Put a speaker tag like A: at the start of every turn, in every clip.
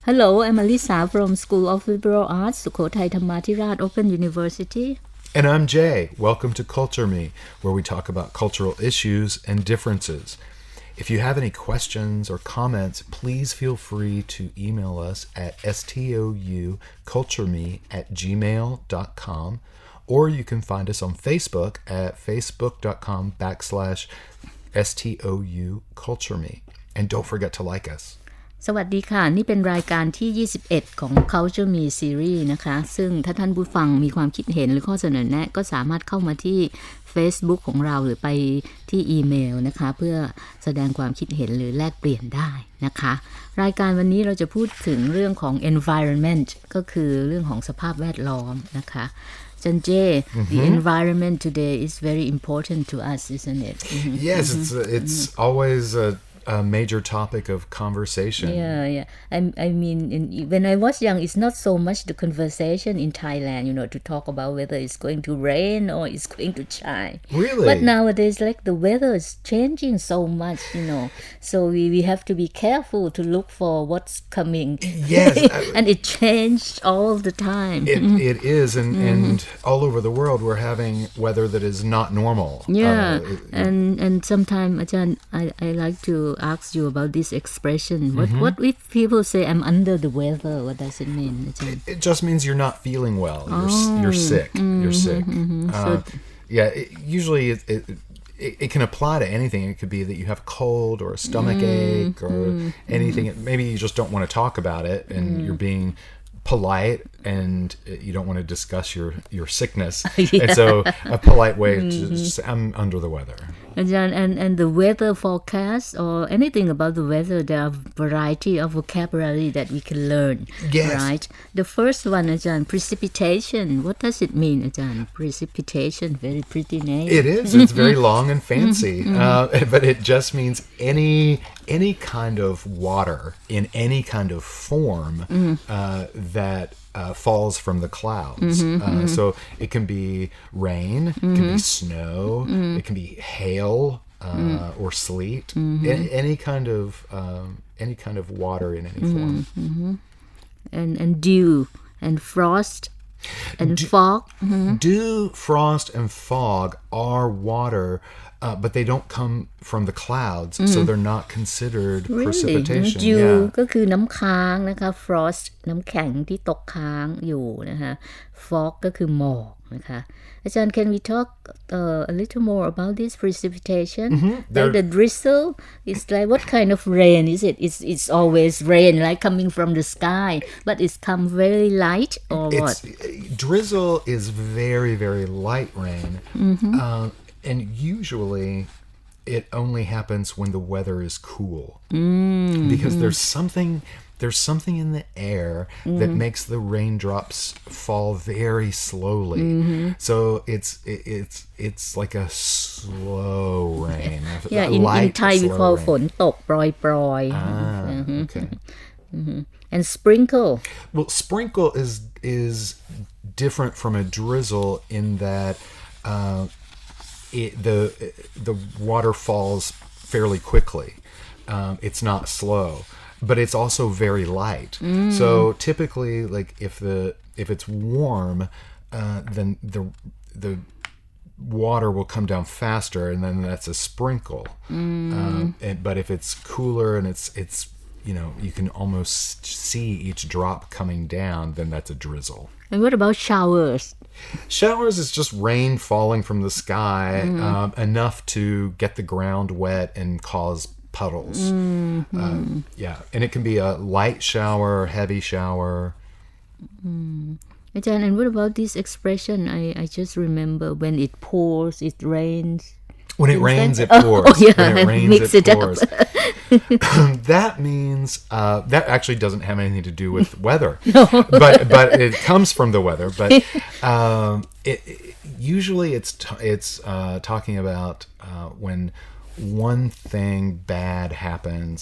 A: Hello, I'm Alisa from School of Liberal Arts, Sukhothai Thammathirat Open University.
B: And I'm Jay. Welcome to Culture Me, where we talk about cultural issues and differences. If you have any questions or comments, please feel free to email us at stoucultureme@gmail.com, or you can find us on Facebook at facebook.com/stoucultureme. And don't forget to like us.
A: สวัสดีค่ะนี่เป็นรายการที่21ของ Culture Me Series นะคะซึ่งถ้าท่านผู้ฟังมีความคิดเห็นหรือข้อเสนอแนะก็สามารถเข้ามาที่ Facebook ของเราหรือไปที่อีเมลนะคะเพื่อแสดงความคิดเห็นหรือแลกเปลี่ยนได้นะคะรายการวันนี้เราจะพูดถึงเรื่องของ environment ก็คือเรื่องของสภาพแวดล้อมนะคะจันเจ the environment today is very important to us, isn't it?
B: Yes, it's always a major topic of conversation.
A: Yeah. I mean, when I was young, it's not so much the conversation in Thailand, to talk about whether it's going to rain or it's going to shine.
B: Really?
A: But nowadays, like the weather is changing so much, so we have to be careful to look for what's coming.
B: Yes.
A: And it changed all the time.
B: It is, and all over the world, we're having weather that is not normal.
A: Yeah, and sometimes, Ajahn, I like to ask you about this expression. What if people say I'm under the weather? What does it mean?
B: It just means you're not feeling well. You're sick. You're sick. Usually it can apply to anything. It could be that you have a cold or a stomach ache or anything. Maybe you just don't want to talk about it and you're being polite and you don't want to discuss your sickness.
A: Yeah.
B: And so a polite way to just say, I'm under the weather.
A: And the weather forecast or anything about the weather, there are a variety of vocabulary that we can learn.
B: Yes.
A: Right? The first one, Ajahn, precipitation. What does it mean, Ajahn? Precipitation, very pretty name.
B: It is. It's very long and fancy. But it just means any kind of water in any kind of form that falls from the clouds. So it can be rain, it can be snow, it can be hail or sleet, any kind of water in any form.
A: And dew and frost and fog.
B: Dew, frost, and fog are water, but they don't come from the clouds, so they're not considered precipitation.
A: Dew
B: Yeah.
A: ก็คือน้ำค้างนะคะ frost น้ำแข็งที่ตกค้างอยู่นะคะ fog ก็คือหมอกนะคะอาจารย์ can we talk a little more about this precipitation? Like the drizzle is like what kind of rain is it? It's always rain like coming from the sky, but it's come very light or what?
B: Drizzle is very, very light rain, and usually it only happens when the weather is cool, because there's something in the air that makes the raindrops fall very slowly. So it's like a slow rain.
A: In Thai we call ฝนตกปรอยๆ
B: Okay.
A: And sprinkle.
B: Well, sprinkle is different from a drizzle in that the water falls fairly quickly. It's not slow, but it's also very light. So typically, like if it's warm, then the water will come down faster, and then that's a sprinkle. But if it's cooler and it's you can almost see each drop coming down, then that's a drizzle.
A: And what about showers?
B: Showers is just rain falling from the sky, enough to get the ground wet and cause puddles. And it can be a light shower, heavy shower.
A: And what about this expression? I just remember when it pours, it rains.
B: When it rains, it pours. When it rains, it pours. That means that actually doesn't have anything to do with weather, but it comes from the weather. But usually it's talking about when one thing bad happens,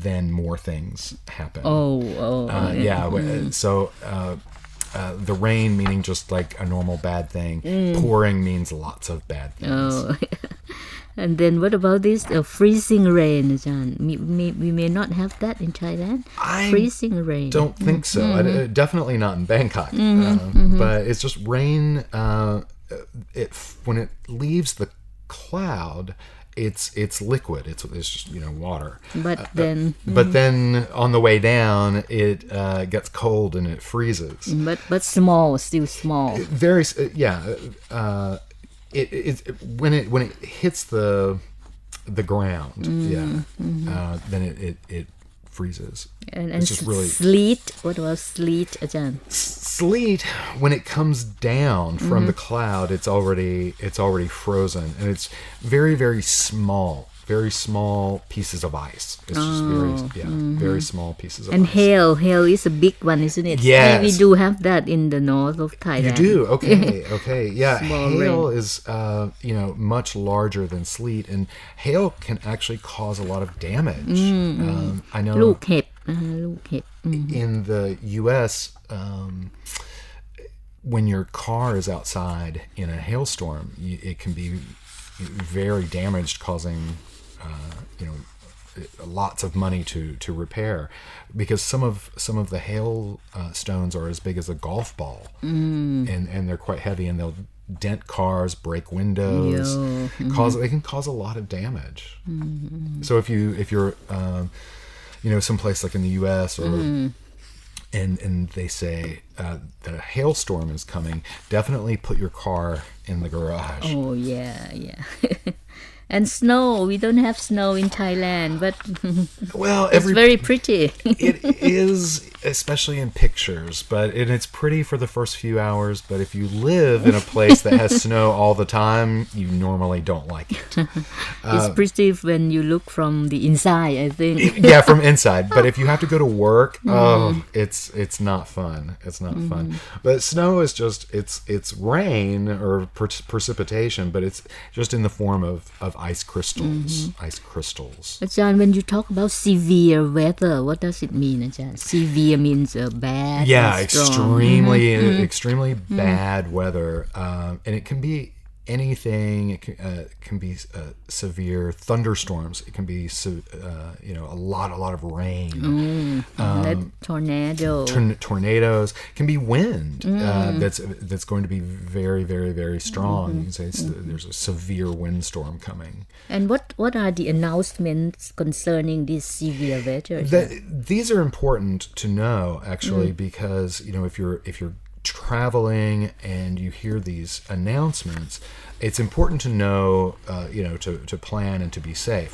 B: then more things happen. So the rain meaning just like a normal bad thing. Pouring means lots of bad things.
A: And then what about this freezing rain อาจารย์ we may not have that in Thailand freezing rain
B: don't think so. Definitely not in Bangkok. But it's just rain. When it leaves the cloud, it's liquid. It's just water. But then on the way down, it gets cold and it freezes.
A: But small, still small.
B: Very when it hits the ground, then it freezes.
A: And
B: it's just really
A: sleet. What about sleet, อาจารย์
B: Sleet, when it comes down from the cloud, it's already frozen, and it's very, very small pieces of ice. It's just very small pieces of
A: and
B: ice.
A: hail is a big one, isn't it?
B: Yes.
A: We do have that in the north of Thailand.
B: You do? Okay. Yeah,
A: Small
B: hail
A: rain.
B: is much larger than sleet, and hail can actually cause a lot of damage. I know
A: ลูกเห็บนะคะลูกเห็บ
B: in the U.S., when your car is outside in a hailstorm, it can be very damaged, causing lots of money to repair, because some of the hail stones are as big as a golf ball, and they're quite heavy, and they'll dent cars, break windows, they can cause a lot of damage. So if you're someplace like in the U.S. or and they say that a hailstorm is coming, definitely put your car in the garage.
A: Oh yeah and snow, we don't have snow in Thailand, but
B: Well,
A: it's very pretty.
B: It is, especially in pictures, and it's pretty for the first few hours, but if you live in a place that has snow all the time, you normally don't like it.
A: It's pretty when you look from the inside, I think.
B: Yeah, from inside. But if you have to go to work, it's not fun. It's not fun. But snow is just it's rain or precipitation, but it's just in the form of ice crystals. Ice crystals.
A: อาจารย์ when you talk about severe weather, what does it mean อาจารย์ severe means bad
B: Yeah,
A: or strong.
B: extremely bad weather, and it can be anything. It can be severe thunderstorms. It can be a lot of rain. Tornadoes. It can be wind that's going to be very, very, very strong. You can say there's a severe windstorm coming.
A: And what are the announcements concerning this severe weather?
B: These are important to know, actually, because if you're traveling and you hear these announcements, it's important to know, to plan and to be safe.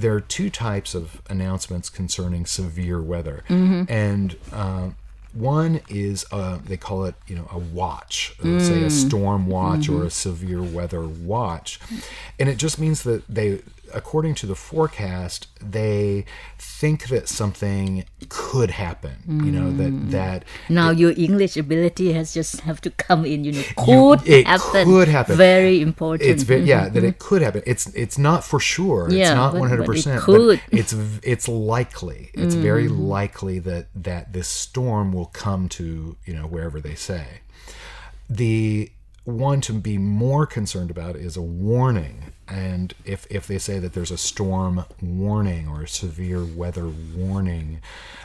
B: There are two types of announcements concerning severe weather, and one is they call it a watch, say a storm watch or a severe weather watch, and it just means that according to the forecast, they think that something could happen. That
A: now your English ability has just have to come in. Could happen. Very important.
B: It's that it could happen. It's not for sure. It's not 100%.
A: It could.
B: But it's likely. It's very likely that this storm will come to wherever they say. The one to be more concerned about is a warning. And if they say that there's a storm warning or a severe weather warning,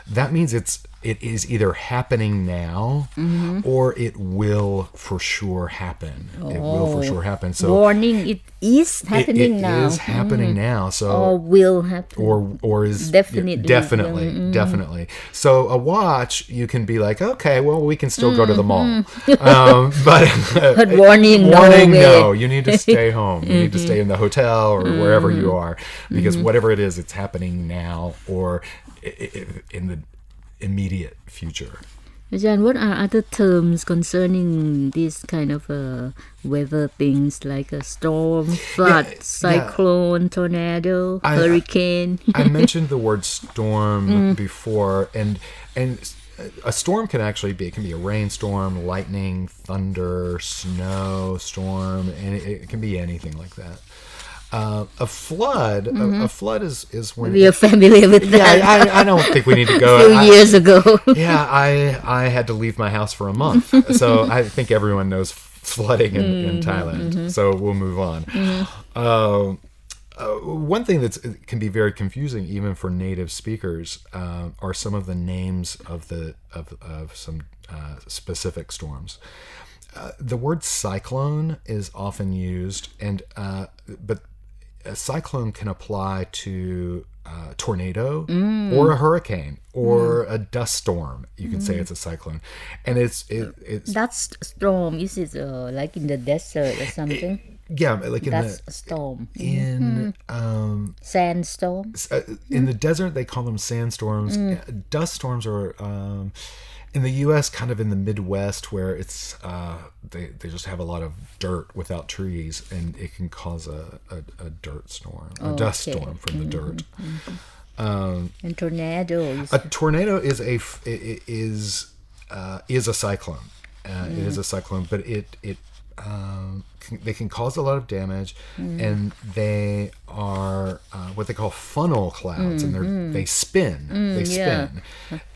B: that means it is either happening now or it will for sure happen. It will for sure happen. So
A: warning, it is happening now.
B: It is happening now. So
A: or will happen.
B: Or is definitely. So a watch, you can be like, okay, well, we can still go to the mall. But
A: warning,
B: no. You need to stay home. You need to stay in the hotel or wherever you are, because whatever it is, it's happening now or in the immediate future.
A: Ajan, what are other terms concerning these kind of weather things, like a storm, flood, cyclone, tornado, hurricane?
B: I mentioned the word storm before, and a storm can actually be, it can be a rainstorm, lightning, thunder, snow, storm, and it can be anything like that. A flood is when
A: we are familiar with that.
B: Yeah, I don't think we need to go.
A: A few years ago.
B: Yeah, I had to leave my house for a month, so I think everyone knows flooding in Thailand. So we'll move on. One thing that can be very confusing, even for native speakers, are some of the names of some specific storms. The word cyclone is often used, but a cyclone can apply to a tornado or a hurricane or a dust storm. You can say it's a cyclone, and it's
A: Dust storm, is it like in the desert or something?
B: yeah, like in
A: That's a storm.
B: Sandstorm. In the desert, they call them sandstorms. Dust storms are in the U.S., kind of in the Midwest, where it's they just have a lot of dirt without trees, and it can cause a dirt storm, a dust storm from the dirt.
A: And tornado is
B: A tornado is a cyclone. It is a cyclone, but they can cause a lot of damage, and they are what they call funnel clouds, and they spin. They spin,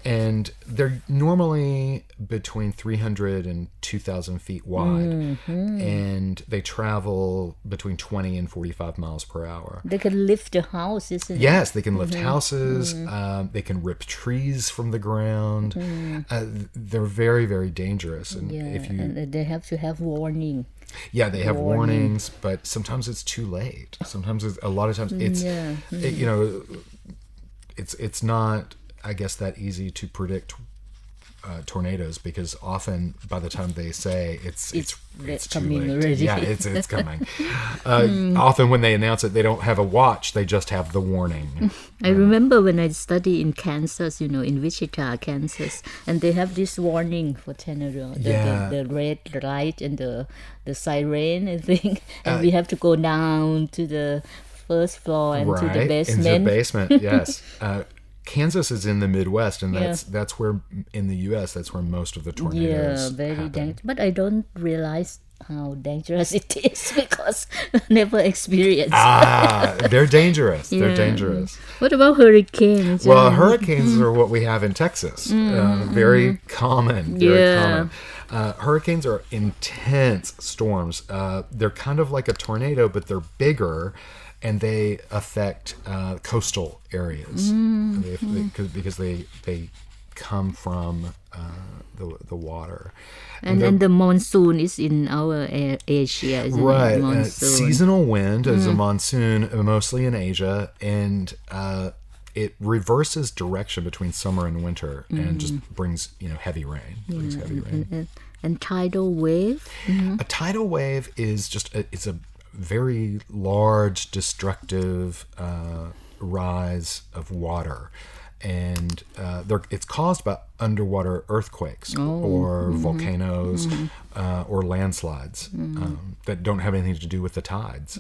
B: and they're normally between 300 and 2,000 feet wide, and they travel between 20 and 45 miles per hour.
A: they can lift a house, isn't it?
B: Yes, they can lift houses. They can rip trees from the ground. They're very, very dangerous, and if you
A: and they have to have warning.
B: yeah, they have warnings, but sometimes it's too late. Sometimes a lot of times it's it's not, I guess, that easy to predict tornadoes, because often by the time they say it's too
A: coming
B: late.
A: already.
B: Yeah, it's coming. Often when they announce it, they don't have a watch; they just have the warning.
A: I remember when I studied in Kansas, in Wichita, Kansas, and they have this warning for tornado, the red light and the siren, I think, and we have to go down to the first floor and to the basement.
B: Into the basement, yes. Kansas is in the Midwest, and that's where, in the U.S., that's where most of the tornadoes
A: very
B: happen.
A: dangerous. But I don't realize how dangerous it is because I never experienced.
B: They're dangerous. They're dangerous.
A: What about hurricanes?
B: Well, hurricanes are what we have in Texas. Very common. Very common. Hurricanes are intense storms. They're kind of like a tornado, but they're bigger, and they affect coastal areas because they come from the water.
A: And then the monsoon is in our Asia, isn't
B: right.
A: it? Monsoon.
B: Seasonal wind is a monsoon, mostly in Asia, and it reverses direction between summer and winter, and just brings heavy rain. Brings heavy rain.
A: And tidal wave.
B: A tidal wave is it's a very large, destructive rise of water, and it's caused by underwater earthquakes or volcanoes or landslides that don't have anything to do with the tides.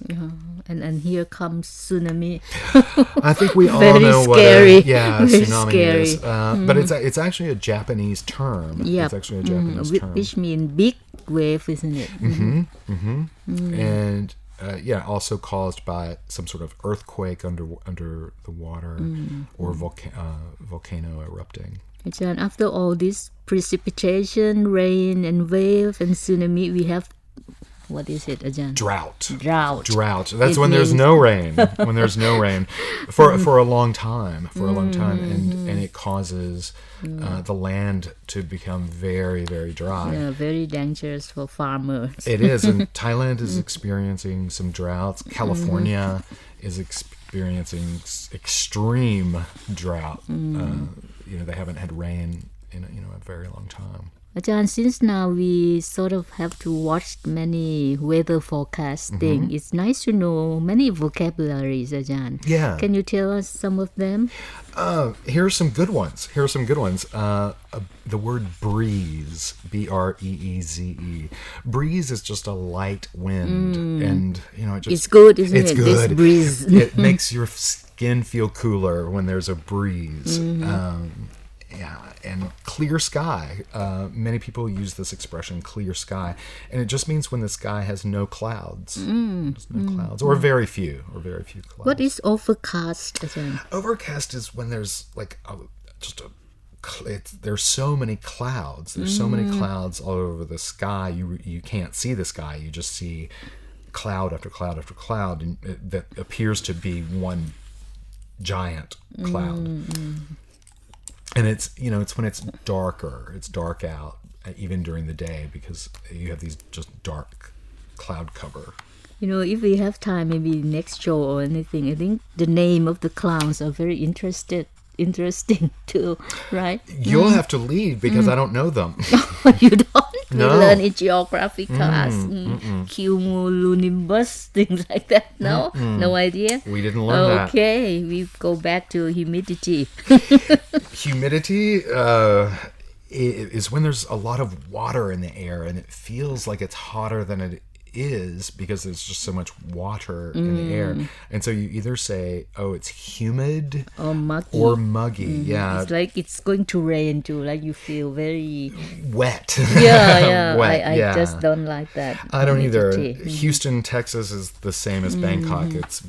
A: And here comes tsunami.
B: I think we all
A: Very
B: know
A: scary.
B: what
A: Very
B: tsunami
A: scary.
B: is, but it's actually a Japanese term.
A: Yep.
B: It's actually a Japanese term,
A: Which means big wave, isn't it?
B: And also caused by some sort of earthquake under the water or volcano erupting.
A: And after all this precipitation, rain and wave and tsunami, we have, what is it, Ajahn?
B: Drought.
A: It
B: That's when there's
A: means-
B: no rain. When there's no rain for a long time. And it causes the land to become very, very dry.
A: Yeah, very dangerous for farmers.
B: It is, and Thailand is experiencing some droughts. California is experiencing extreme drought. They haven't had rain in a very long time.
A: Ajahn, since now we sort of have to watch many weather forecasting, it's nice to know many vocabularies, Ajahn.
B: Yeah.
A: Can you tell us some of them?
B: Here are some good ones. The word breeze, B-R-E-E-Z-E. Breeze is just a light wind, and
A: It's good, isn't
B: it's
A: it?
B: good.
A: This breeze.
B: It makes your skin feel cooler when there's a breeze. And clear sky. Many people use this expression, clear sky, and it just means when the sky has no clouds. There's no clouds, or very few clouds.
A: What is overcast, Ajahn?
B: Overcast is when there's just a there's so many clouds. There's so many clouds all over the sky. You can't see the sky. You just see cloud after cloud after cloud, and that appears to be one giant cloud. And it's when it's darker. It's dark out even during the day because you have these just dark cloud cover.
A: If we have time, maybe next show or anything, I think the name of the clouds are very interesting too, right?
B: You'll have to leave because I don't know them.
A: You don't?
B: No.
A: We learn in geography class. Cumulonimbus, things like that. No? No idea?
B: We didn't learn that.
A: Okay, we go back to humidity.
B: Humidity is when there's a lot of water in the air and it feels like it's hotter than it is because there's just so much water in the air. And so you either say, oh, it's humid
A: Or
B: muggy. Yeah.
A: It's like it's going to rain too, like you feel very
B: Wet.
A: Yeah.
B: Wet,
A: I just don't like that.
B: I don't either.
A: humidity.
B: Houston, Texas is the same as Bangkok. It's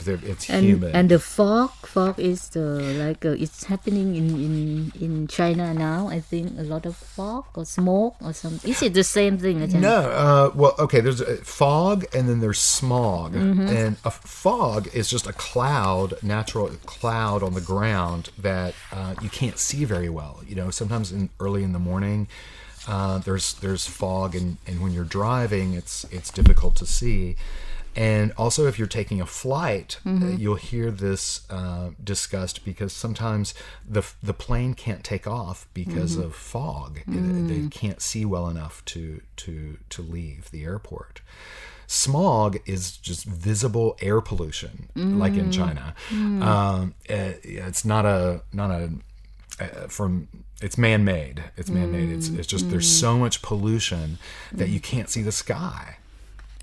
B: humid.
A: And the fog is it's happening in China now. I think a lot of fog or smoke or something. Is it the same thing?
B: No, well, okay. There's fog, and then there's smog, and a fog is just a natural cloud on the ground that you can't see very well. Sometimes early in the morning, there's fog, and when you're driving, it's difficult to see. And also, if you're taking a flight, you'll hear this discussed because sometimes the plane can't take off because of fog. They can't see well enough to leave the airport. Smog is just visible air pollution, like in China. It's not a it's man-made. It's man-made. It's just there's so much pollution that you can't see the sky.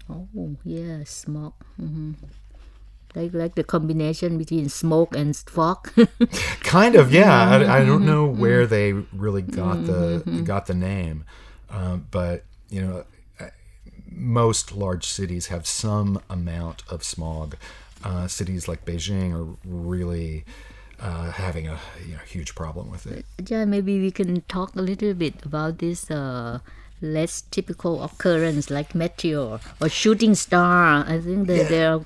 A: Oh, yeah, smoke. Like the combination between smoke and fog.
B: Kind of, yeah. I don't know where they really got the name, but most large cities have some amount of smog. Cities like Beijing are really having a huge problem with it.
A: Yeah, maybe we can talk a little bit about this less typical occurrence like meteor or shooting star. I think that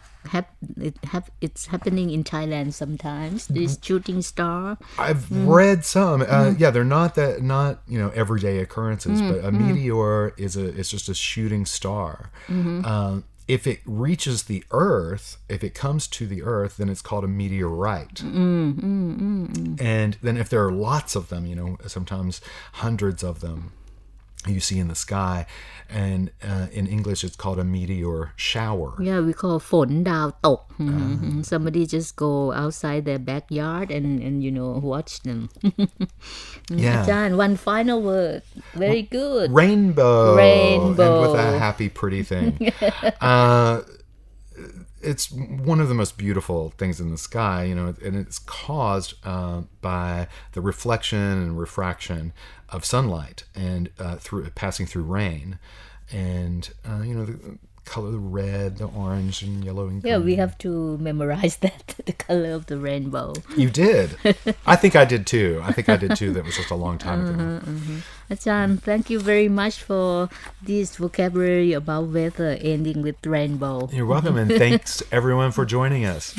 A: it's happening in Thailand sometimes. This shooting star.
B: I've read some. Yeah, they're not everyday occurrences, but a meteor is just a shooting star. If it reaches the Earth, if it comes to the Earth, then it's called a meteorite. And then if there are lots of them, sometimes hundreds of them, you see in the sky, and in English it's called a meteor shower.
A: Yeah, we call ฝนดาวตก. Somebody just go outside their backyard and watch them.
B: Yeah.
A: John, one final word. Very good.
B: Rainbow. And with a happy, pretty thing. It's one of the most beautiful things in the sky, and it's caused by the reflection and refraction of sunlight and passing through rain, and the color, the red, the orange, and yellow, and green.
A: Yeah, we have to memorize that, the color of the rainbow.
B: You did. I think I did too. That was just a long time ago.
A: Achan, thank you very much for this vocabulary about weather ending with rainbow.
B: You're welcome, and thanks everyone for joining us.